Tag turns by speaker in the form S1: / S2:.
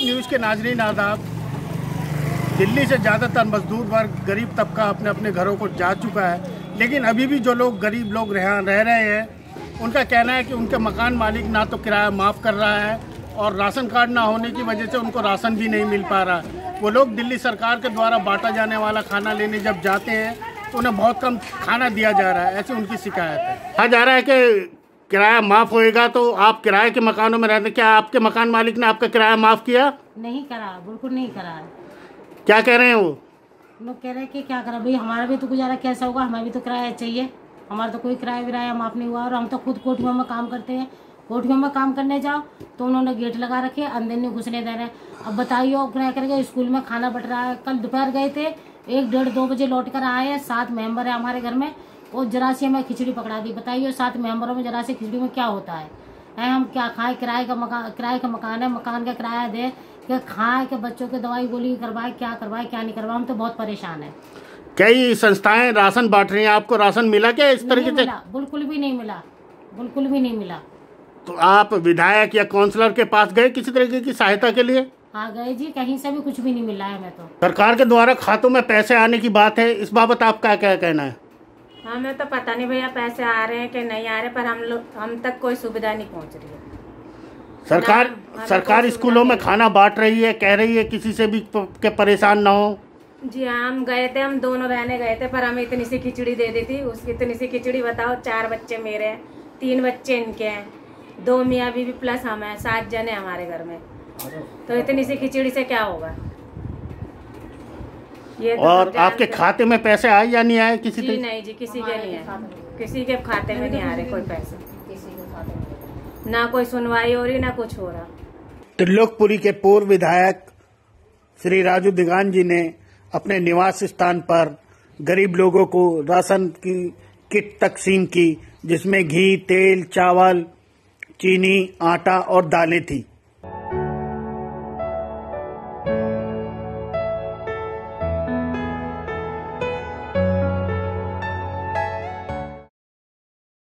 S1: News के नाज़रीन आदाब। दिल्ली से ज़्यादातर मजदूर वर्ग, गरीब तबका अपने अपने घरों को जा चुका है, लेकिन अभी भी जो लोग गरीब लोग रह रहे हैं, उनका कहना है कि उनके मकान मालिक ना तो किराया माफ़ कर रहा है और राशन कार्ड ना होने की वजह से उनको राशन भी नहीं मिल पा रहा है। वो लोग दिल्ली सरकार के द्वारा बांटा जाने वाला खाना लेने जब जाते हैं तो उन्हें बहुत कम खाना दिया जा रहा है, ऐसी उनकी शिकायत है। कहा जा रहा है कि किराया माफ़ होएगा तो आप किराए के मकानों में रहते, क्या आपके मकान मालिक ने आपका किराया माफ़ किया? नहीं करा, बिल्कुल नहीं करा। क्या कह रहे हैं वो लोग? कह रहे हैं कि क्या करा भाई, हमारा भी तो गुजारा कैसा होगा, हमें भी तो किराया चाहिए। हमारा तो कोई किराया विराया माफ़ नहीं हुआ और हम तो खुद कोठियों में काम करते हैं। कोठियों में काम करने जाओ तो उन्होंने गेट लगा रखे, अंदर नहीं घुसने दे रहे। अब बताइए क्या करेंगे, स्कूल में खाना बट रहा है। कल दोपहर गए थे, 1, 1:30, 2 बजे लौट कर आए हैं। 7 मेंबर है हमारे घर में और जरा सी हमें खिचड़ी पकड़ा दी। बताइए 7 मेंबरों में जरा सी खिचड़ी में क्या होता है? हम क्या खाएं? किराए का मकान है, मकान का किराया दे कि खाएं कि बच्चों की दवाई गोली करवाए, क्या नहीं करवाए। हम तो बहुत परेशान है। कई संस्थाएं राशन बांट रही हैं, आपको राशन मिला क्या इस तरीके से? बिल्कुल भी नहीं मिला, बिल्कुल भी नहीं मिला। तो आप विधायक या काउंसलर के पास गए किसी तरीके की सहायता के लिए? हाँ गए जी, कहीं से भी कुछ भी नहीं मिला है हमें तो। सरकार के द्वारा खातों में पैसे आने की बात है, इस बाबत आपका क्या कहना है?
S2: हमें तो पता नहीं भैया पैसे आ रहे हैं कि नहीं आ रहे, पर हम तक कोई सुविधा नहीं पहुंच रही है।
S1: सरकार स्कूलों में खाना बांट रही है, कह रही है किसी से भी के परेशान ना हो।
S2: जी हम गए थे, हम दोनों रहने गए थे, पर हमें इतनी सी खिचड़ी दे दी थी। उसकी इतनी सी खिचड़ी, बताओ 4 बच्चे मेरे हैं, 3 बच्चे इनके हैं, 2 मियाँ बीवी प्लस हम हैं, 7 जने हमारे घर में। तो इतनी सी खिचड़ी से क्या होगा? ये तो और
S1: आपके खाते में पैसे आए या नहीं आए किसी?
S2: जी नहीं जी, किसी के नहीं है, किसी के खाते में नहीं आ रहे कोई पैसे, ना कोई सुनवाई हो रही, ना कुछ हो रहा।
S1: त्रिलोकपुरी के पूर्व विधायक श्री राजू दिगान जी ने अपने निवास स्थान पर गरीब लोगों को राशन की किट तकसीम की, जिसमें घी, तेल, चावल, चीनी, आटा और दालें थी।